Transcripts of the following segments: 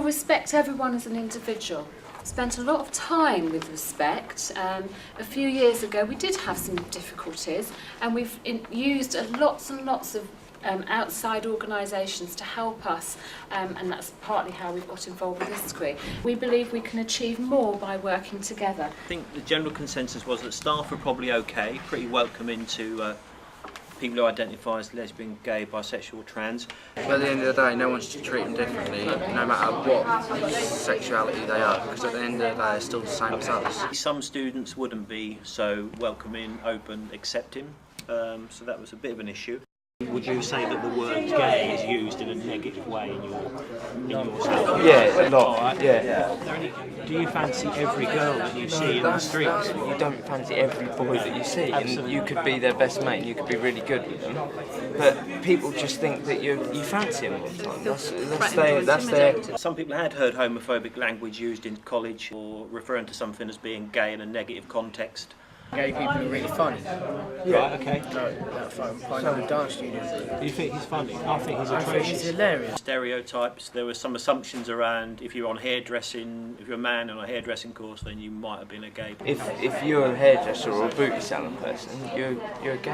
will respect everyone as an individual. Spent a lot of time with respect. A few years ago we did have some difficulties, and we've used lots and lots of outside organisations to help us, and that's partly how we've got involved with ISCRE. We believe we can achieve more by working together. I think the general consensus was that staff were probably okay, pretty welcoming to people who identify as lesbian, gay, bisexual or trans. But at the end of the day, no one's to treat them differently, no matter what sexuality they are, because at the end of the day they're still the same as us. Some students wouldn't be so welcoming, open, accepting, so that was a bit of an issue. Would you say that the word gay is used in a negative way in your school? Yeah, a lot. Yeah. Do you fancy every girl that you see in the streets? You don't fancy every boy that you see, and you could be their best mate and you could be really good with them. But people just think that you fancy them all the time. That's their. Some people had heard homophobic language used in college, or referring to something as being gay in a negative context. Gay people are really funny. Right, okay. I know the dance studio. Do you think he's funny? I think he's atrocious. I think he's hilarious. Stereotypes, there were some assumptions around if you're on hairdressing, if you're a man on a hairdressing course, then you might have been a gay. If you're a hairdresser or a booty salon person, you're gay,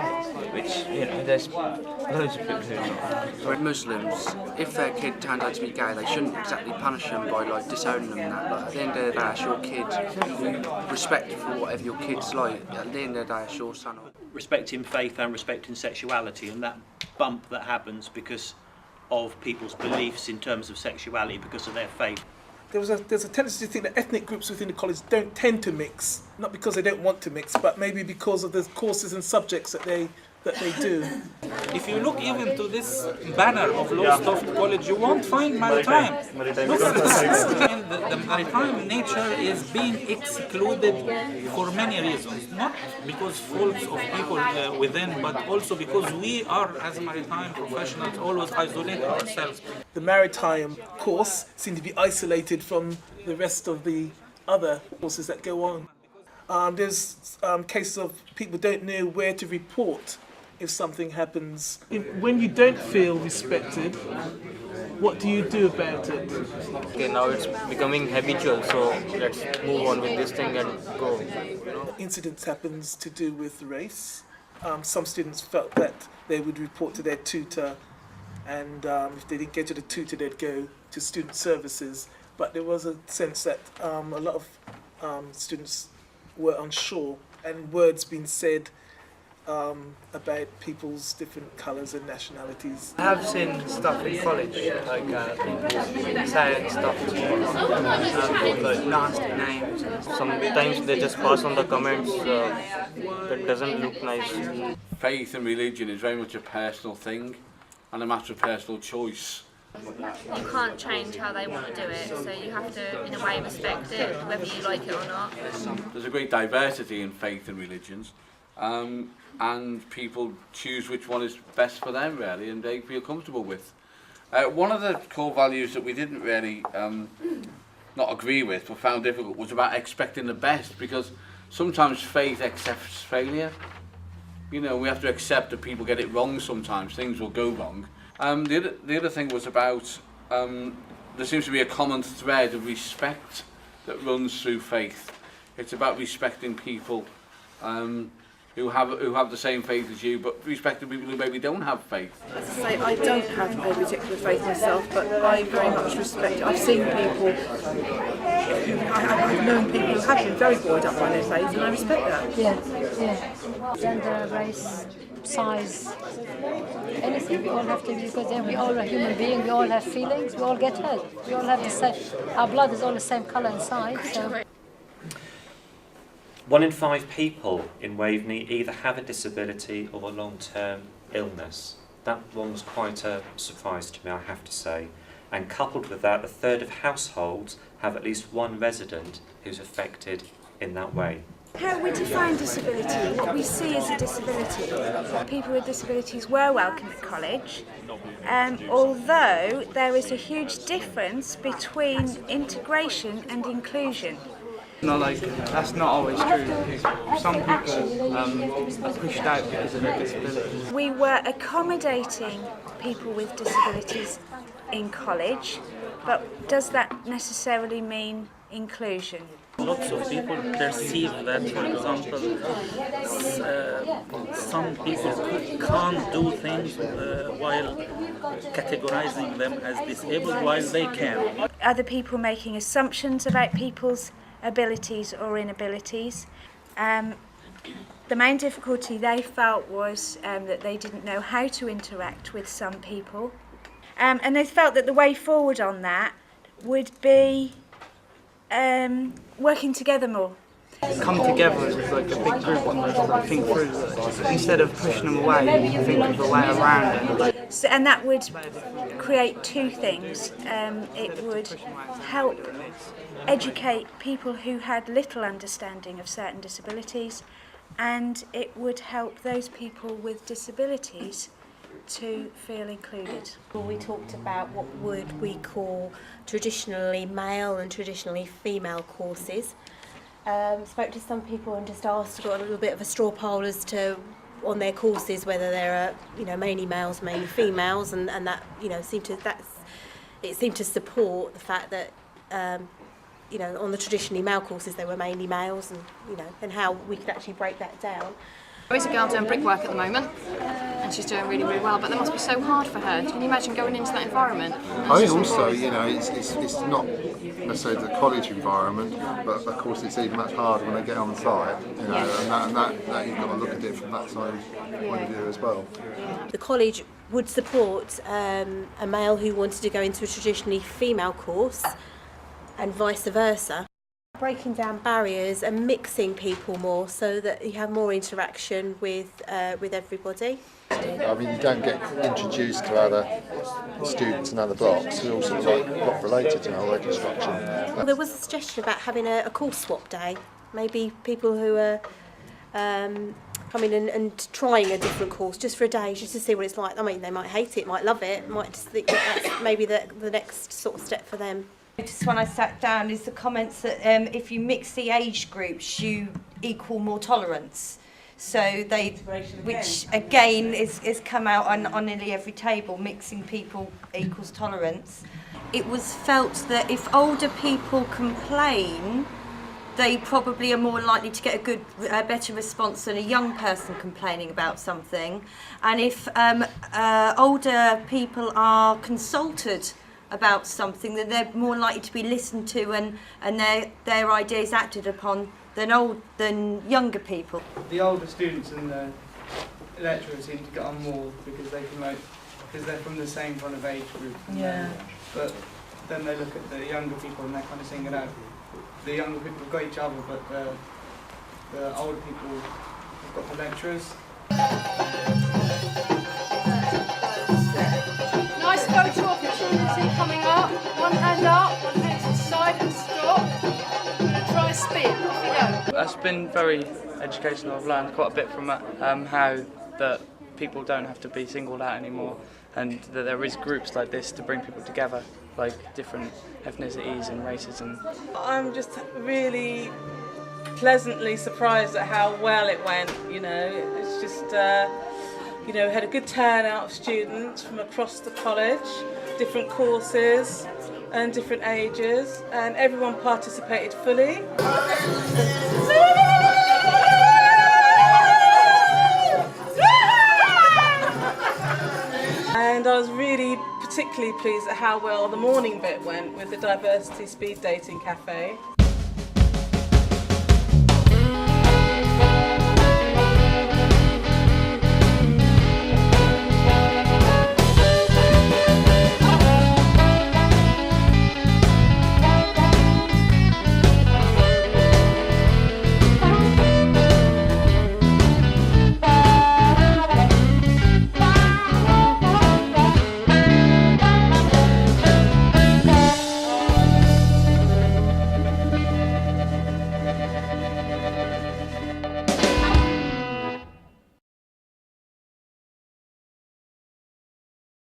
which, you know, there's loads of people who are not. For Muslims, if their kid turned out to be gay, they shouldn't exactly punish them by like disowning them and that. Like, at the end of the day, it's your kid. Respect for whatever your kid's like. At the end of the day, it's your son. Respecting faith and respecting sexuality, and that bump that happens because of people's beliefs in terms of sexuality, because of their faith. There's a tendency to think that ethnic groups within the college don't tend to mix, not because they don't want to mix, but maybe because of the courses and subjects that they do. If you look even to this banner of Lowestoft College, you won't find maritime. Look at this. The maritime nature is being excluded for many reasons, not because faults of people within, but also because we are, as maritime professionals, always isolating ourselves. The maritime course seems to be isolated from the rest of the other courses that go on. There's cases of people don't know where to report if something happens. When you don't feel respected, what do you do about it? Okay, now it's becoming habitual, so let's move on with this thing and go. Incidents happens to do with race. Some students felt that they would report to their tutor, and if they didn't get to the tutor, they'd go to student services. But there was a sense that a lot of students were unsure, and words being said about people's different colours and nationalities. I have seen stuff in college, like people saying stuff to like nasty names. Sometimes they just pass on the comments that doesn't look nice. Faith and religion is very much a personal thing and a matter of personal choice. You can't change how they want to do it, so you have to, in a way, respect it, whether you like it or not. There's a great diversity in faith and religions. And people choose which one is best for them, really, and they feel comfortable with. One of the core values that we didn't really not agree with, but found difficult, was about expecting the best, because sometimes faith accepts failure. You know, we have to accept that people get it wrong sometimes, things will go wrong. The other thing was about, there seems to be a common thread of respect that runs through faith. It's about respecting people who have the same faith as you, but respecting people who maybe don't have faith. As I say, I don't have a particular faith myself, but I very much respect it. I've seen people, I've known people who have been very buoyed up by their faith, and I respect that. Yeah. Gender, race, size, anything. We all have to, because then we all are human beings, we all have feelings, we all get hurt. We all have the same, our blood is all the same colour inside, so. 1 in 5 people in Waveney either have a disability or a long-term illness. That one was quite a surprise to me, I have to say. And coupled with that, a third of households have at least one resident who's affected in that way. How we define disability, what we see as a disability, people with disabilities were welcome at college, although there is a huge difference between integration and inclusion. Not like, that's not always true. Some people are pushed out because of their disability. We were accommodating people with disabilities in college, but does that doesn't necessarily mean inclusion. Lots of people perceive that, for example, some people can't do things while categorizing them as disabled while they can. Other people making assumptions about people's abilities or inabilities. The main difficulty they felt was that they didn't know how to interact with some people. And they felt that the way forward on that would be working together more. Come together as like a big group and like think through it. Instead of pushing them away, you think of a way around it. So, and that would create two things. It would help educate people who had little understanding of certain disabilities, and it would help those people with disabilities to feel included. We talked about what would we call traditionally male and traditionally female courses. Spoke to some people and just asked, got a little bit of a straw poll as to on their courses whether there are mainly males, mainly females, and that seemed to support the fact that on the traditionally male courses they were mainly males, and how we could actually break that down. There is a girl doing brickwork at the moment, and she's doing really, really well, but that must be so hard for her. Can you imagine going into that environment? I think also, it's not necessarily the college environment, but of course it's even much harder when they get on site, and that you've got to look at it from that side point of view as well. The college would support a male who wanted to go into a traditionally female course, and vice versa. Breaking down barriers and mixing people more so that you have more interaction with everybody. I mean, you don't get introduced to other students and other blocks. They're all sort of like block related to our construction. Well, there was a suggestion about having a course swap day. Maybe people who are coming and trying a different course just for a day, just to see what it's like. I mean, they might hate it, might love it, might just think that that's maybe the next sort of step for them. Just when I sat down is the comments that if you mix the age groups you equal more tolerance. So which again is come out on nearly every table, mixing people equals tolerance. It was felt that if older people complain, they probably are more likely to get a better response than a young person complaining about something. And if older people are consulted about something, then they're more likely to be listened to and their ideas acted upon than younger people. The older students and the lecturers seem to get on more because they can because they're from the same kind of age group. Yeah. But then they look at the younger people and they're kind of singing out. The younger people have got each other, but the older people have got the lecturers. Nice photo opportunity coming up. One hand up, one hand to the side and stop. I'm going to try a spin. Off we go. That's been very educational. I've learned quite a bit from it. How that people don't have to be singled out anymore, and that there is groups like this to bring people together, like different ethnicities and races. And I'm just really pleasantly surprised at how well it went. It's just we had a good turnout of students from across the college, different courses and different ages, and everyone participated fully. And I was really particularly pleased at how well the morning bit went with the Diversity Speed Dating Cafe.